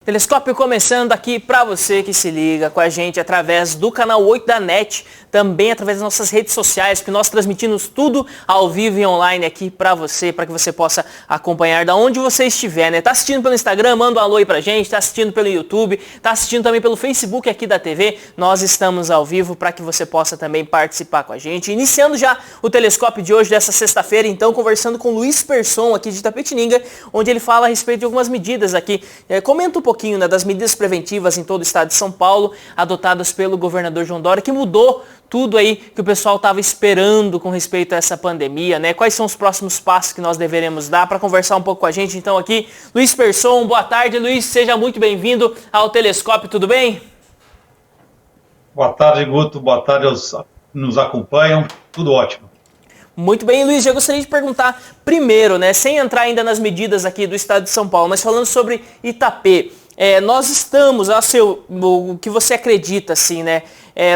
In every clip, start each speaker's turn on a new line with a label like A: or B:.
A: Telescópio começando aqui para você que se liga com a gente através do canal 8 da NET, também através das nossas redes sociais, que nós transmitimos tudo ao vivo e online aqui para que você possa acompanhar da onde você estiver, né? Tá assistindo pelo Instagram, manda um alô aí pra gente, tá assistindo pelo YouTube, tá assistindo também pelo Facebook aqui da TV, nós estamos ao vivo para que você possa também participar com a gente. Iniciando já o Telescópio de hoje, dessa sexta-feira, então, conversando com Luiz Persson aqui de Itapetininga, onde ele fala a respeito de algumas medidas aqui. Comenta um pouquinho, né, das medidas preventivas em todo o estado de São Paulo, adotadas pelo governador João Dória, que mudou tudo aí que o pessoal estava esperando com respeito a essa pandemia, né? Quais são os próximos passos que nós deveremos dar? Para conversar um pouco com a gente, então, aqui, Luiz Persson. Boa tarde, Luiz. Seja muito bem-vindo ao Telescópio. Tudo bem?
B: Boa tarde, Guto. Boa tarde aos que nos acompanham. Tudo ótimo.
A: Muito bem, Luiz. Eu gostaria de perguntar primeiro, né, sem entrar ainda nas medidas aqui do estado de São Paulo, mas falando sobre Itapê. Nós estamos, o que você acredita, assim, né?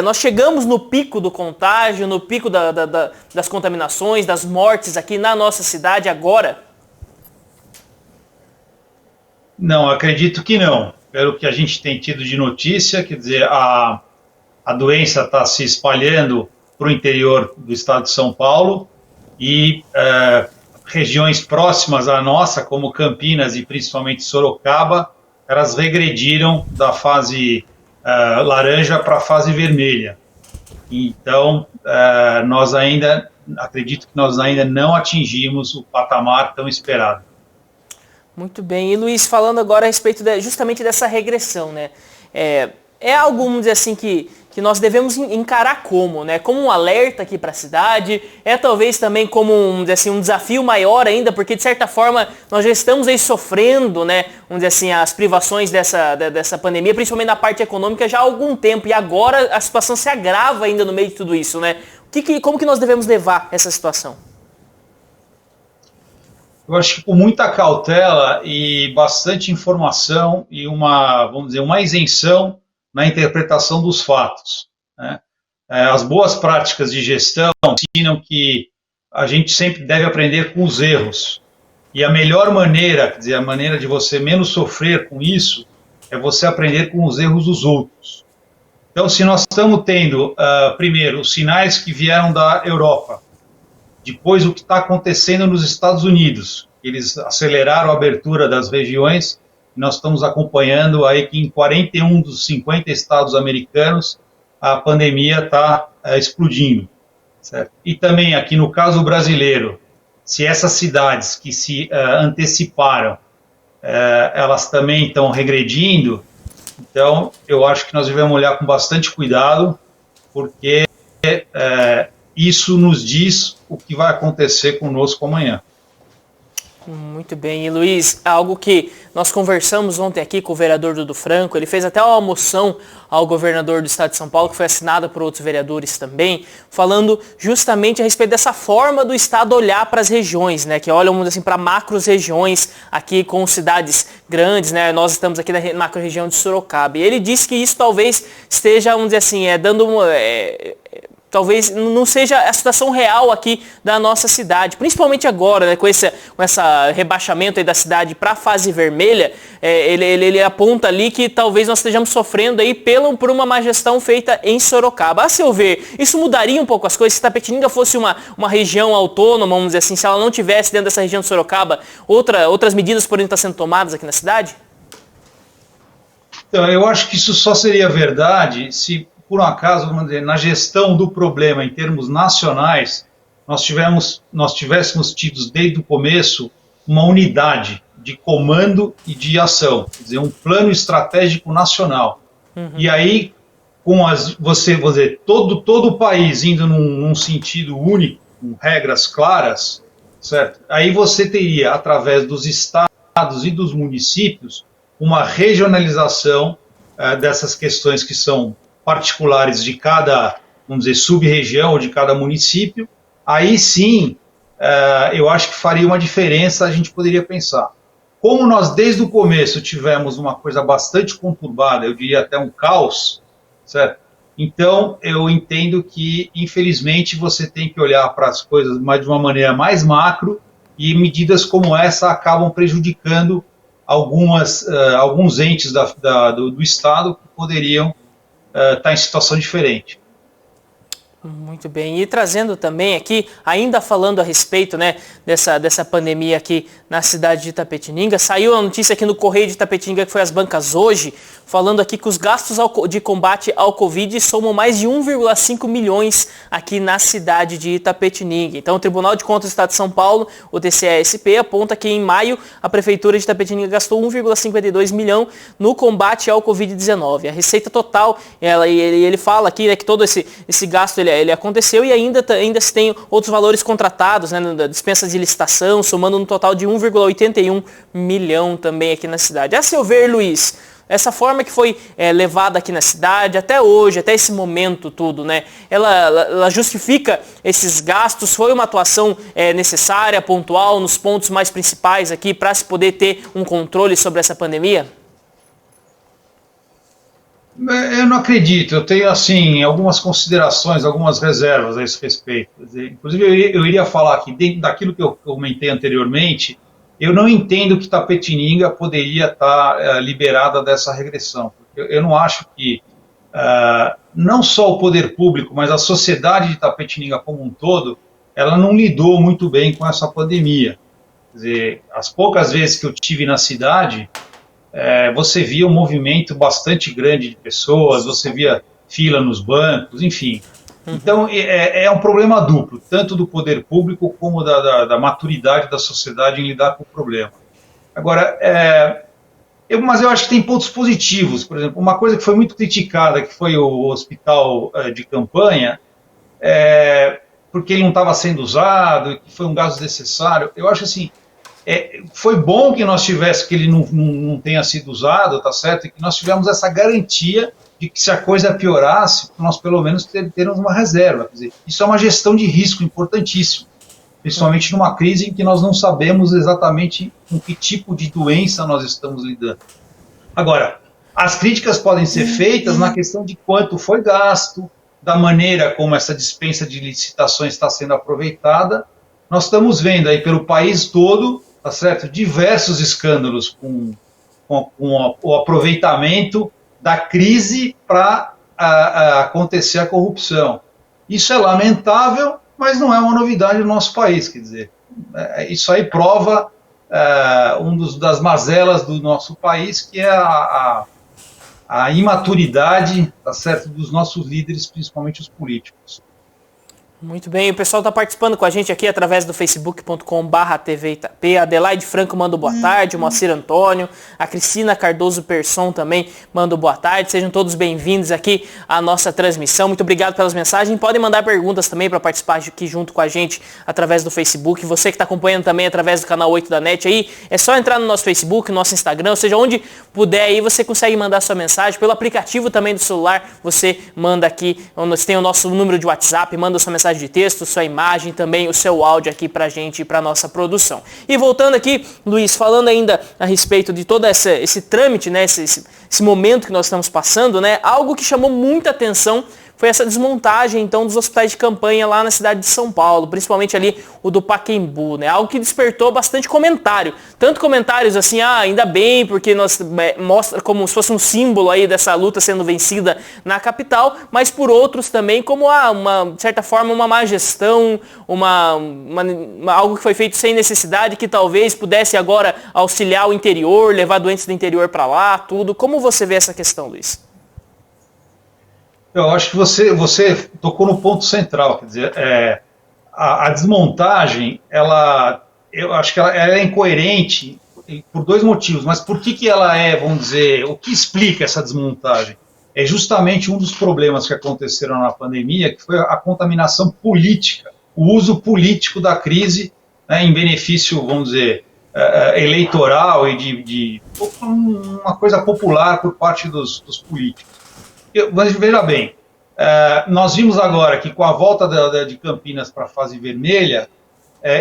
A: Nós chegamos no pico do contágio, no pico das contaminações, das mortes aqui na nossa cidade agora?
B: Não, acredito que não. Pelo que a gente tem tido de notícia, quer dizer, a doença está se espalhando para o interior do estado de São Paulo e regiões próximas à nossa, como Campinas e principalmente Sorocaba, elas regrediram da fase laranja para a fase vermelha. Então, acredito que nós ainda não atingimos o patamar tão esperado.
A: Muito bem. E, Luiz, falando agora a respeito justamente dessa regressão, né? É algo, vamos dizer assim, que nós devemos encarar como, né? Como um alerta aqui para a cidade, talvez também como um desafio maior ainda, porque de certa forma nós já estamos aí sofrendo, né? Vamos dizer assim, as privações dessa pandemia, principalmente na parte econômica, já há algum tempo, e agora a situação se agrava ainda no meio de tudo isso, né? Como que nós devemos levar essa situação?
B: Eu acho que com muita cautela e bastante informação e uma isenção na interpretação dos fatos, né? As boas práticas de gestão ensinam que a gente sempre deve aprender com os erros. E a melhor maneira, quer dizer, a maneira de você menos sofrer com isso, é você aprender com os erros dos outros. Então, se nós estamos tendo, primeiro, os sinais que vieram da Europa, depois o que está acontecendo nos Estados Unidos, eles aceleraram a abertura das regiões. Nós estamos acompanhando aí que em 41 dos 50 estados americanos a pandemia está explodindo, certo? E também aqui no caso brasileiro, se essas cidades que se anteciparam, elas também estão regredindo, então eu acho que nós devemos olhar com bastante cuidado, porque isso nos diz o que vai acontecer conosco amanhã.
A: Muito bem. E, Luiz, algo que nós conversamos ontem aqui com o vereador Dudu Franco, ele fez até uma moção ao governador do estado de São Paulo, que foi assinada por outros vereadores também, falando justamente a respeito dessa forma do estado olhar para as regiões, né, que olham assim, para macros regiões aqui com cidades grandes, né, nós estamos aqui na macro região de Sorocaba, e ele disse que isso talvez esteja, vamos dizer assim, dando talvez não seja a situação real aqui da nossa cidade, principalmente agora, né, com esse rebaixamento aí da cidade para a fase vermelha, ele aponta ali que talvez nós estejamos sofrendo aí por uma má gestão feita em Sorocaba. A seu ver, isso mudaria um pouco as coisas? Se Itapetininga fosse uma região autônoma, vamos dizer assim, se ela não tivesse dentro dessa região de Sorocaba, outras medidas poderiam estar sendo tomadas aqui na cidade?
B: Então, eu acho que isso só seria verdade se, por um acaso, vamos dizer, na gestão do problema em termos nacionais, nós tivéssemos tido desde o começo uma unidade de comando e de ação, quer dizer, um plano estratégico nacional. Uhum. E aí, todo o país indo num sentido único, com regras claras, certo? Aí você teria, através dos estados e dos municípios, uma regionalização dessas questões que são particulares de cada, vamos dizer, sub-região ou de cada município. Aí sim, eu acho que faria uma diferença, a gente poderia pensar. Como nós desde o começo tivemos uma coisa bastante conturbada, eu diria até um caos, certo? Então eu entendo que, infelizmente, você tem que olhar para as coisas de uma maneira mais macro, e medidas como essa acabam prejudicando alguns entes do Estado que poderiam estar em situação diferente.
A: Muito bem, e trazendo também aqui, ainda falando a respeito, né, dessa pandemia aqui na cidade de Itapetininga, saiu a notícia aqui no Correio de Itapetininga, que foi às bancas hoje, falando aqui que os gastos de combate ao Covid somam mais de 1,5 milhões aqui na cidade de Itapetininga. Então o Tribunal de Contas do Estado de São Paulo, o TCE-SP, aponta que em maio a Prefeitura de Itapetininga gastou 1,52 milhão no combate ao Covid-19. A receita total, ele fala aqui, né, que todo esse gasto ele aconteceu e ainda se tem outros valores contratados, né, da dispensa de licitação, somando um total de 1,81 milhão também aqui na cidade. A seu ver, Luiz, essa forma que foi levada aqui na cidade, até hoje, até esse momento tudo, né, ela justifica esses gastos? Foi uma atuação necessária, pontual, nos pontos mais principais aqui, para se poder ter um controle sobre essa pandemia?
B: Eu não acredito, eu tenho assim algumas considerações, algumas reservas a esse respeito. Inclusive eu iria falar aqui, dentro daquilo que eu comentei anteriormente, eu não entendo que Itapetininga poderia estar liberada dessa regressão. Eu não acho que não só o poder público, mas a sociedade de Itapetininga como um todo, ela não lidou muito bem com essa pandemia. Quer dizer, as poucas vezes que eu estive na cidade, você via um movimento bastante grande de pessoas, você via fila nos bancos, enfim. Então, é um problema duplo, tanto do poder público como da maturidade da sociedade em lidar com o problema. Agora, mas eu acho que tem pontos positivos. Por exemplo, uma coisa que foi muito criticada, que foi o hospital de campanha, porque ele não estava sendo usado, que foi um gasto desnecessário. Eu acho assim, foi bom que nós tivéssemos, que ele não tenha sido usado, tá certo? E que nós tivemos essa garantia de que se a coisa piorasse, nós pelo menos termos uma reserva. Quer dizer, isso é uma gestão de risco importantíssimo, principalmente numa crise em que nós não sabemos exatamente com que tipo de doença nós estamos lidando. Agora, as críticas podem ser feitas na questão de quanto foi gasto, da maneira como essa dispensa de licitações está sendo aproveitada. Nós estamos vendo aí pelo país todo, tá certo, diversos escândalos com o aproveitamento da crise para acontecer a corrupção. Isso é lamentável, mas não é uma novidade no nosso país. Quer dizer, isso aí prova das mazelas do nosso país, que é a imaturidade, tá certo, dos nossos líderes, principalmente os políticos.
A: Muito bem, o pessoal está participando com a gente aqui através do facebook.com/tvitap. Adelaide Franco manda boa tarde, o Moacir Antônio, a Cristina Cardoso Persson também manda boa tarde. Sejam todos bem-vindos aqui à nossa transmissão. Muito obrigado pelas mensagens. Podem mandar perguntas também para participar aqui junto com a gente através do Facebook. Você que está acompanhando também através do canal 8 da NET aí, é só entrar no nosso Facebook, no nosso Instagram, ou seja, onde puder aí, você consegue mandar sua mensagem. Pelo aplicativo também do celular, você manda aqui, você tem o nosso número de WhatsApp, manda sua mensagem de texto, sua imagem, também o seu áudio aqui pra gente e pra nossa produção. E voltando aqui, Luiz, falando ainda a respeito de todo esse trâmite, né, esse momento que nós estamos passando, né, algo que chamou muita atenção foi essa desmontagem, então, dos hospitais de campanha lá na cidade de São Paulo, principalmente ali o do Pacaembu, né? Algo que despertou bastante comentário. Tanto comentários assim, ainda bem, porque mostra como se fosse um símbolo aí dessa luta sendo vencida na capital, mas por outros também como de certa forma, uma má gestão, algo que foi feito sem necessidade, que talvez pudesse agora auxiliar o interior, levar doentes do interior para lá, tudo. Como você vê essa questão, Luiz?
B: Eu acho que você tocou no ponto central, quer dizer, a desmontagem, eu acho que ela é incoerente por dois motivos, mas por que ela vamos dizer, o que explica essa desmontagem? É justamente um dos problemas que aconteceram na pandemia, que foi a contaminação política, o uso político da crise, né, em benefício, vamos dizer, eleitoral e de uma coisa popular por parte dos políticos. Mas veja bem, nós vimos agora que com a volta de Campinas para a fase vermelha,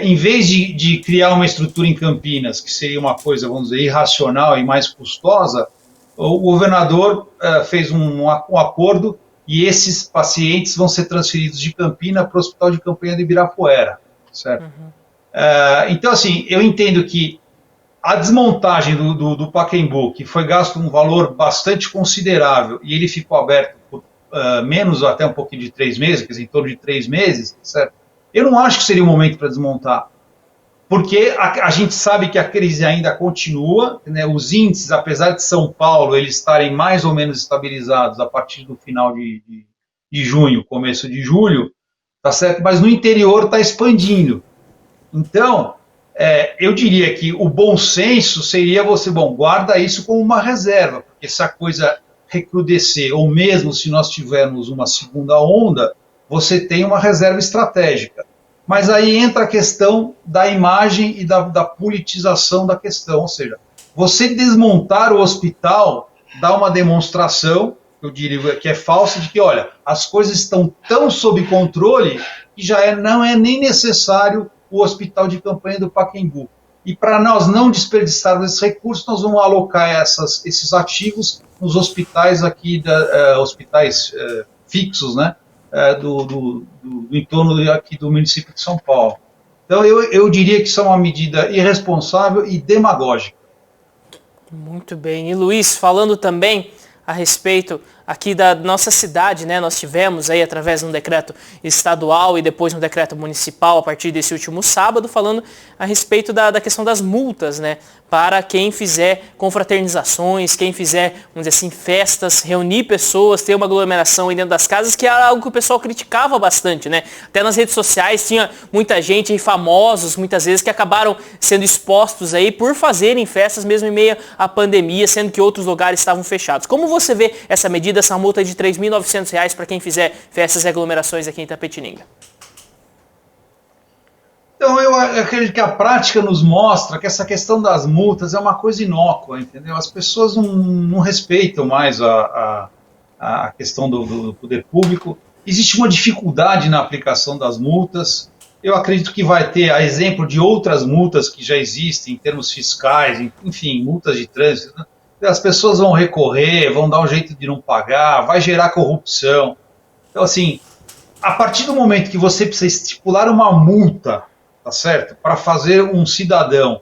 B: em vez de criar uma estrutura em Campinas, que seria uma coisa, vamos dizer, irracional e mais custosa, o governador fez um acordo e esses pacientes vão ser transferidos de Campinas para o Hospital de Campanha de Ibirapuera, certo? Então, assim, eu entendo que A desmontagem do Pacaembu, que foi gasto um valor bastante considerável, e ele ficou aberto por menos até um pouquinho de 3 meses, quer dizer, em torno de 3 meses, certo? Eu não acho que seria o momento para desmontar, porque a gente sabe que a crise ainda continua, né? Os índices, apesar de São Paulo eles estarem mais ou menos estabilizados a partir do final de junho, começo de julho, tá certo? Mas no interior está expandindo. Então, eu diria que o bom senso seria você, bom, guarda isso como uma reserva, porque se a coisa recrudescer, ou mesmo se nós tivermos uma segunda onda, você tem uma reserva estratégica. Mas aí entra a questão da imagem e da politização da questão, ou seja, você desmontar o hospital dá uma demonstração, eu diria que é falsa, de que, olha, as coisas estão tão sob controle que já não é nem necessário o hospital de campanha do Pacaembu. E para nós não desperdiçarmos esses recursos, nós vamos alocar esses ativos nos hospitais aqui, hospitais fixos, né, do entorno aqui do município de São Paulo. Então, eu diria que isso é uma medida irresponsável e demagógica.
A: Muito bem. E Luiz, falando também a respeito aqui da nossa cidade, né? Nós tivemos aí, através de um decreto estadual e depois um decreto municipal a partir desse último sábado, falando a respeito da questão das multas, né? Para quem fizer confraternizações, quem fizer, vamos dizer assim, festas, reunir pessoas, ter uma aglomeração aí dentro das casas, que era algo que o pessoal criticava bastante, né? Até nas redes sociais tinha muita gente aí, famosos, muitas vezes, que acabaram sendo expostos aí por fazerem festas mesmo em meio à pandemia, sendo que outros lugares estavam fechados. Como você vê essa medida, essa multa de R$ 3.900 para quem fizer festas e aglomerações aqui em Itapetininga?
B: Então, eu acredito que a prática nos mostra que essa questão das multas é uma coisa inócua, entendeu? As pessoas não respeitam mais a questão do poder público. Existe uma dificuldade na aplicação das multas. Eu acredito que vai ter, a exemplo de outras multas que já existem em termos fiscais, enfim, multas de trânsito, né? As pessoas vão recorrer, vão dar um jeito de não pagar, vai gerar corrupção. Então, assim, a partir do momento que você precisa estipular uma multa, tá certo? Para fazer um cidadão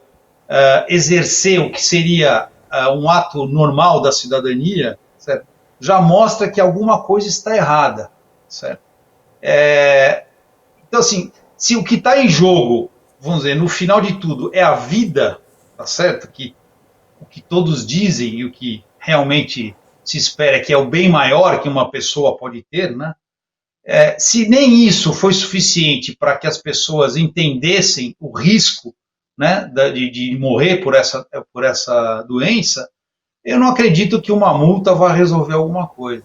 B: exercer o que seria um ato normal da cidadania, certo? Já mostra que alguma coisa está errada, certo? Então, assim, se o que está em jogo, vamos dizer, no final de tudo, é a vida, tá certo? O que todos dizem e o que realmente se espera que é o bem maior que uma pessoa pode ter, né? Se nem isso foi suficiente para que as pessoas entendessem o risco, né, de morrer por essa doença, eu não acredito que uma multa vá resolver alguma coisa.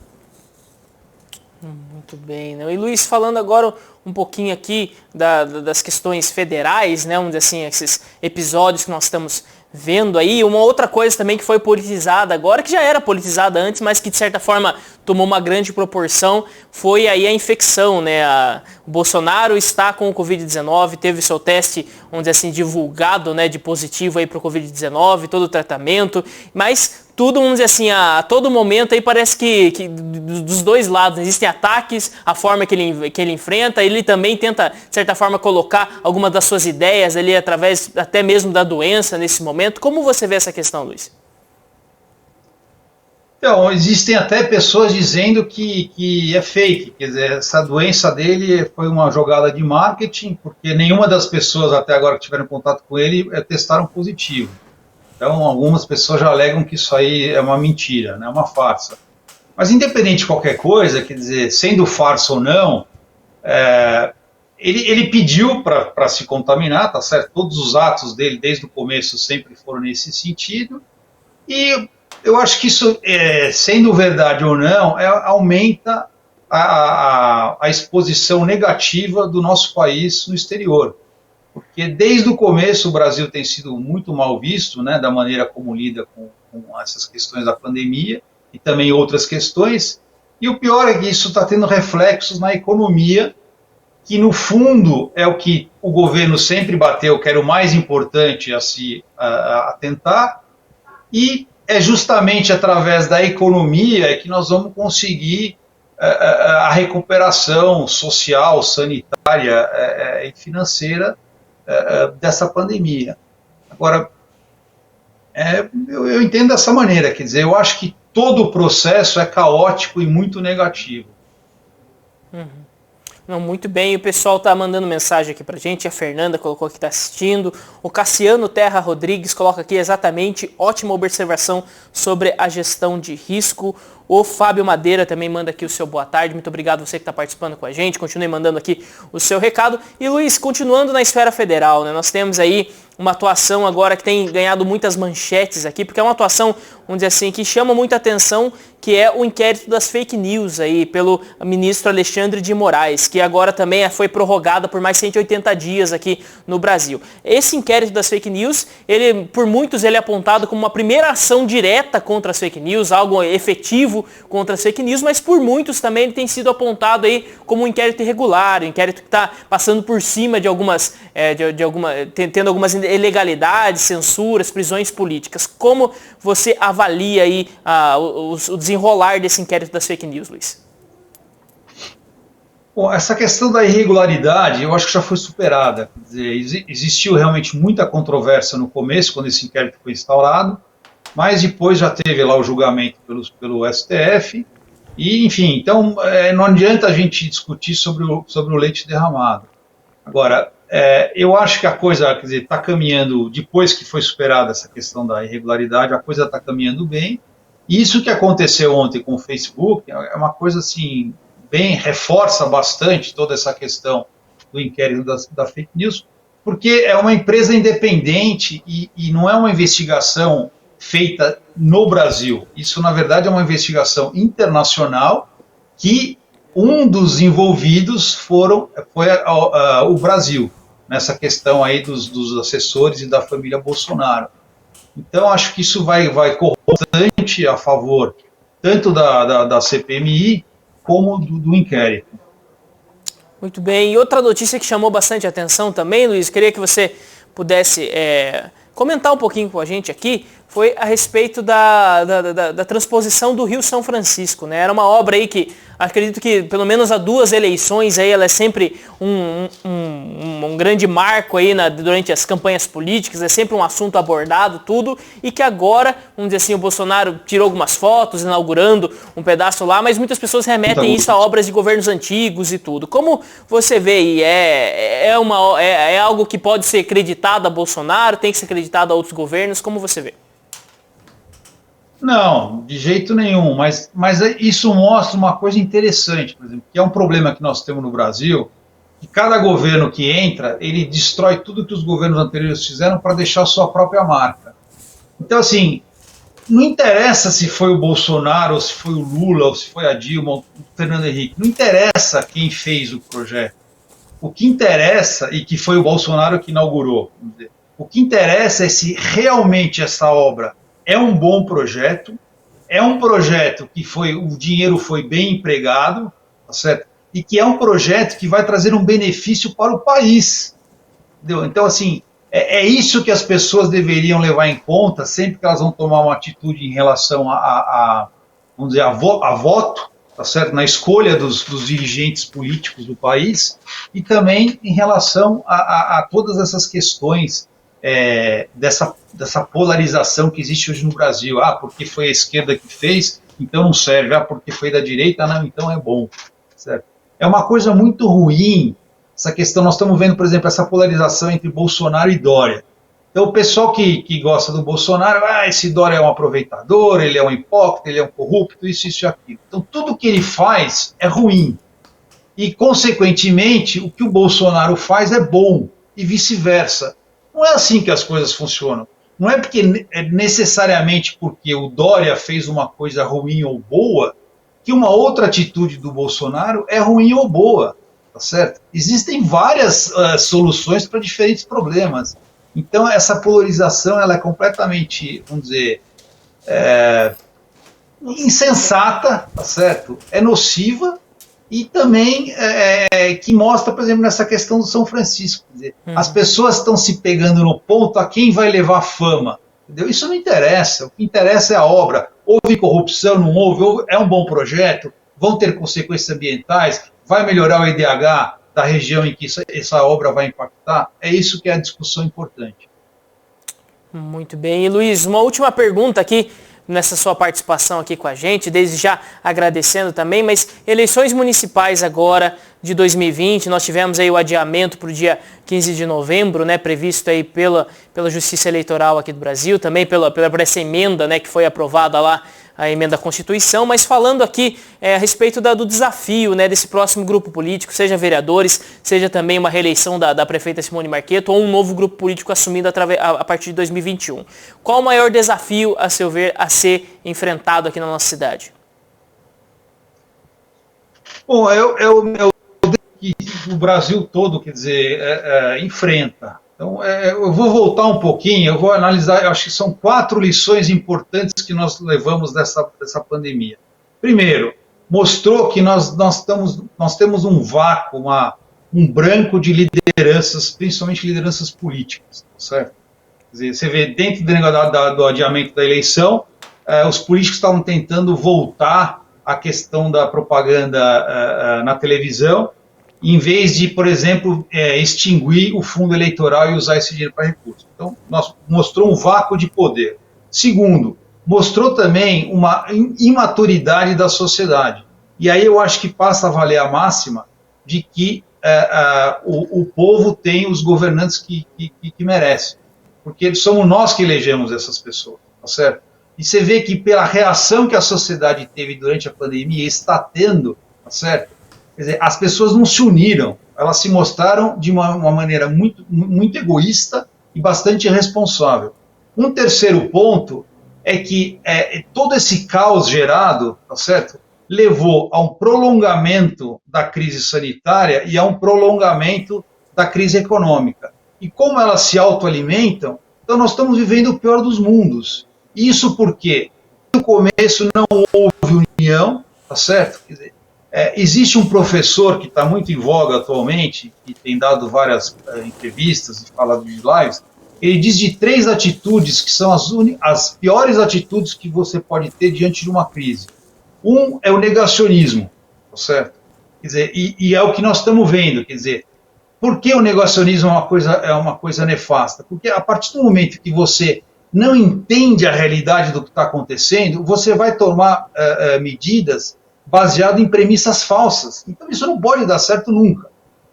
A: Muito bem, né? E Luiz, falando agora um pouquinho aqui das questões federais, né, vamos dizer assim, esses episódios que nós estamos vendo aí, uma outra coisa também que foi politizada agora, que já era politizada antes, mas que de certa forma tomou uma grande proporção, foi aí a infecção, né? O Bolsonaro está com o Covid-19, teve seu teste, vamos dizer assim, divulgado, né, de positivo aí para o Covid-19, todo o tratamento, mas tudo, vamos dizer assim, a todo momento aí parece que dos dois lados existem ataques, a forma que ele enfrenta, ele também tenta, de certa forma, colocar algumas das suas ideias ali através até mesmo da doença nesse momento. Como você vê essa questão, Luiz?
B: Então, existem até pessoas dizendo que é fake, quer dizer, essa doença dele foi uma jogada de marketing, porque nenhuma das pessoas até agora que tiveram contato com ele testaram positivo. Então, algumas pessoas já alegam que isso aí é uma mentira, né, uma farsa. Mas, independente de qualquer coisa, quer dizer, sendo farsa ou não, ele pediu para se contaminar, tá certo? Todos os atos dele, desde o começo, sempre foram nesse sentido. E eu acho que isso, sendo verdade ou não, aumenta a exposição negativa do nosso país no exterior. Porque desde o começo o Brasil tem sido muito mal visto, né, da maneira como lida com essas questões da pandemia e também outras questões. E o pior é que isso está tendo reflexos na economia, que no fundo é o que o governo sempre bateu, que era o mais importante a se atentar, e é justamente através da economia que nós vamos conseguir a recuperação social, sanitária e financeira dessa pandemia. Agora, Eu entendo dessa maneira, quer dizer, eu acho que todo o processo é caótico e muito negativo.
A: Não, muito bem, o pessoal tá mandando mensagem aqui pra gente, a Fernanda colocou que tá assistindo, o Cassiano Terra Rodrigues coloca aqui exatamente, ótima observação sobre a gestão de risco. O Fábio Madeira também manda aqui o seu boa tarde, muito obrigado você que está participando com a gente, continue mandando aqui o seu recado. E Luiz, continuando na esfera federal, né, nós temos aí uma atuação agora que tem ganhado muitas manchetes aqui, porque é uma atuação, vamos dizer assim, que chama muita atenção, que é o inquérito das fake news aí pelo ministro Alexandre de Moraes, que agora também foi prorrogada por mais 180 dias aqui no Brasil. Esse inquérito das fake news, por muitos ele é apontado como uma primeira ação direta contra as fake news, algo efetivo contra as fake news, mas por muitos também ele tem sido apontado aí como um inquérito irregular, um inquérito que está passando por cima de algumas, tendo algumas ilegalidades, censuras, prisões políticas. Como você avalia aí o desenrolar desse inquérito das fake news, Luiz?
B: Bom, essa questão da irregularidade, eu acho que já foi superada. Quer dizer, existiu realmente muita controvérsia no começo, quando esse inquérito foi instaurado, mas depois já teve lá o julgamento pelo STF, e enfim, então não adianta a gente discutir sobre o leite derramado. Agora, eu acho que a coisa, quer dizer, está caminhando, depois que foi superada essa questão da irregularidade, a coisa está caminhando bem, e isso que aconteceu ontem com o Facebook é uma coisa assim, reforça bastante toda essa questão do inquérito da fake news, porque é uma empresa independente e não é uma investigação feita no Brasil. Isso, na verdade, é uma investigação internacional que um dos envolvidos foi o Brasil, nessa questão aí dos assessores e da família Bolsonaro. Então, acho que isso vai correr bastante a favor tanto da CPMI como do inquérito.
A: Muito bem. E outra notícia que chamou bastante atenção também, Luiz, queria que você pudesse comentar um pouquinho com a gente aqui, foi a respeito da transposição do Rio São Francisco, né? Era uma obra aí que acredito que pelo menos há 2 eleições aí ela é sempre um grande marco aí durante as campanhas políticas, é sempre um assunto abordado, tudo, e que agora, vamos dizer assim, o Bolsonaro tirou algumas fotos inaugurando um pedaço lá, mas muitas pessoas remetem isso a obras de governos antigos e tudo. Como você vê aí? É algo que pode ser acreditado a Bolsonaro, tem que ser acreditado a outros governos? Como você vê?
B: Não, de jeito nenhum, mas isso mostra uma coisa interessante, por exemplo, que é um problema que nós temos no Brasil, que cada governo que entra, ele destrói tudo que os governos anteriores fizeram para deixar a sua própria marca. Então, assim, não interessa se foi o Bolsonaro, ou se foi o Lula, ou se foi a Dilma, ou o Fernando Henrique, não interessa quem fez o projeto. O que interessa, e que foi o Bolsonaro que inaugurou, o que interessa é se realmente essa obra é um bom projeto, é um projeto que o dinheiro foi bem empregado, tá certo? E que é um projeto que vai trazer um benefício para o país. Entendeu? Então, assim, é isso que as pessoas deveriam levar em conta sempre que elas vão tomar uma atitude em relação vamos dizer, a voto, tá certo? Na escolha dos dirigentes políticos do país, e também em relação a todas essas questões dessa polarização que existe hoje no Brasil. Porque foi a esquerda que fez, então não serve. Porque foi da direita, não, então é bom. Certo? É uma coisa muito ruim essa questão. Nós estamos vendo, por exemplo, essa polarização entre Bolsonaro e Dória. Então o pessoal que gosta do Bolsonaro, esse Dória é um aproveitador, ele é um hipócrita, ele é um corrupto, isso e aquilo. Então tudo que ele faz é ruim. E, consequentemente, o que o Bolsonaro faz é bom, e vice-versa. Não é assim que as coisas funcionam. Não é necessariamente porque o Dória fez uma coisa ruim ou boa que uma outra atitude do Bolsonaro é ruim ou boa, tá certo? Existem várias soluções para diferentes problemas. Então, essa polarização ela é completamente, vamos dizer, insensata, tá certo? É nociva. E também que mostra, por exemplo, nessa questão do São Francisco. Quer dizer, as pessoas estão se pegando no ponto a quem vai levar fama. Entendeu? Isso não interessa. O que interessa é a obra. Houve corrupção, não houve, é um bom projeto, vão ter consequências ambientais, vai melhorar o IDH da região em que essa obra vai impactar. É isso que é a discussão importante.
A: Muito bem. E Luiz, uma última pergunta aqui nessa sua participação aqui com a gente, desde já agradecendo também, mas eleições municipais agora de 2020, nós tivemos aí o adiamento para o dia 15 de novembro, né, previsto aí pela Justiça Eleitoral aqui do Brasil, também por essa emenda, né, que foi aprovada lá, a emenda à Constituição, mas falando aqui a respeito do desafio, né, desse próximo grupo político, seja vereadores, seja também uma reeleição da prefeita Simone Marquetto ou um novo grupo político assumido a partir de 2021. Qual o maior desafio, a seu ver, a ser enfrentado aqui na nossa cidade?
B: Bom, que o Brasil todo, quer dizer, enfrenta. Então, eu vou voltar um pouquinho, eu vou analisar, eu acho que são 4 lições importantes que nós levamos dessa pandemia. Primeiro, mostrou que nós temos um vácuo, um branco de lideranças, principalmente lideranças políticas, certo? Quer dizer, você vê, dentro do adiamento da eleição, os políticos estavam tentando voltar à questão da propaganda na televisão, em vez de, por exemplo, extinguir o fundo eleitoral e usar esse dinheiro para recursos. Então, mostrou um vácuo de poder. Segundo, mostrou também uma imaturidade da sociedade. E aí eu acho que passa a valer a máxima de que o povo tem os governantes que merecem. Porque somos nós que elegemos essas pessoas, tá certo? E você vê que pela reação que a sociedade teve durante a pandemia e está tendo, tá certo? Quer dizer, as pessoas não se uniram, elas se mostraram de uma maneira muito, muito egoísta e bastante irresponsável. Um terceiro ponto é que todo esse caos gerado, tá certo, levou a um prolongamento da crise sanitária e a um prolongamento da crise econômica. E como elas se autoalimentam, então nós estamos vivendo o pior dos mundos. Isso porque no começo não houve união, tá certo? Quer dizer, existe um professor que está muito em voga atualmente, que tem dado várias entrevistas e falado de lives, ele diz de 3 atitudes que são as piores atitudes que você pode ter diante de uma crise. Um é o negacionismo, tá certo? Quer dizer, e é o que nós estamos vendo, quer dizer, por que o negacionismo é uma coisa nefasta? Porque a partir do momento que você não entende a realidade do que está acontecendo, você vai tomar medidas baseado em premissas falsas. Então isso não pode dar certo nunca,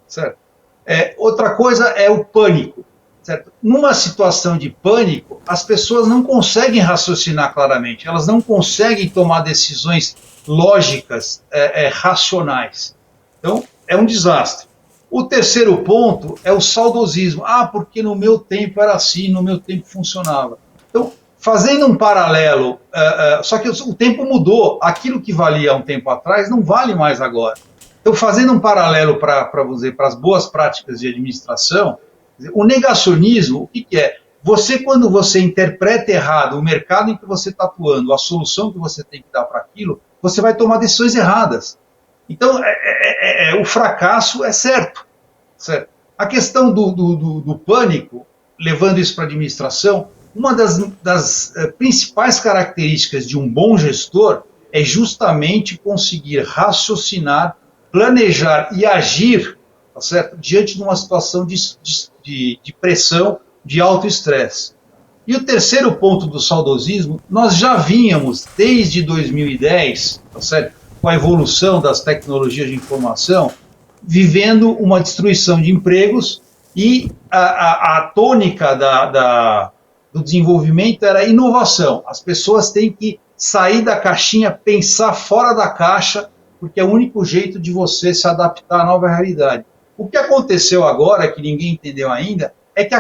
B: certo? Outra coisa é o pânico, certo? Numa situação de pânico, as pessoas não conseguem raciocinar claramente, elas não conseguem tomar decisões lógicas, racionais. Então, é um desastre. O terceiro ponto é o saudosismo. Porque no meu tempo era assim, no meu tempo funcionava. Então, fazendo um paralelo, só que o tempo mudou, aquilo que valia um tempo atrás não vale mais agora. Então, fazendo um paralelo para as boas práticas de administração, o negacionismo, o que é? Quando você interpreta errado o mercado em que você está atuando, a solução que você tem que dar para aquilo, você vai tomar decisões erradas. Então, o fracasso é certo. A questão do pânico, levando isso para a administração, uma das principais características de um bom gestor é justamente conseguir raciocinar, planejar e agir, tá certo? Diante de uma situação de pressão, de alto estresse. E o terceiro ponto do saudosismo, nós já vínhamos desde 2010, tá certo? Com a evolução das tecnologias de informação, vivendo uma destruição de empregos e a tônica do desenvolvimento era a inovação. As pessoas têm que sair da caixinha, pensar fora da caixa, porque é o único jeito de você se adaptar à nova realidade. O que aconteceu agora, que ninguém entendeu ainda, é que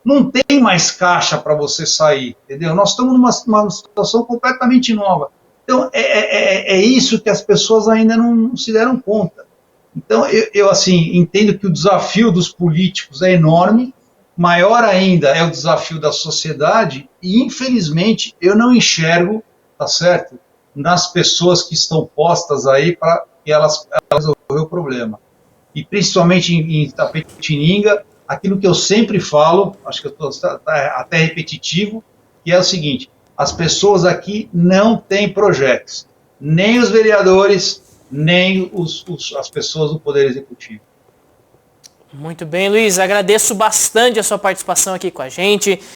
B: não tem mais caixa para você sair, entendeu? Nós estamos numa situação completamente nova. Então, é isso que as pessoas ainda não se deram conta. Então, eu assim, entendo que o desafio dos políticos é enorme, maior ainda é o desafio da sociedade e, infelizmente, eu não enxergo, tá certo, nas pessoas que estão postas aí para que elas resolver o problema. E, principalmente em Itapetininga, aquilo que eu sempre falo, acho que eu estou até repetitivo, que é o seguinte: as pessoas aqui não têm projetos, nem os vereadores, nem as pessoas do Poder Executivo.
A: Muito bem, Luiz, agradeço bastante a sua participação aqui com a gente.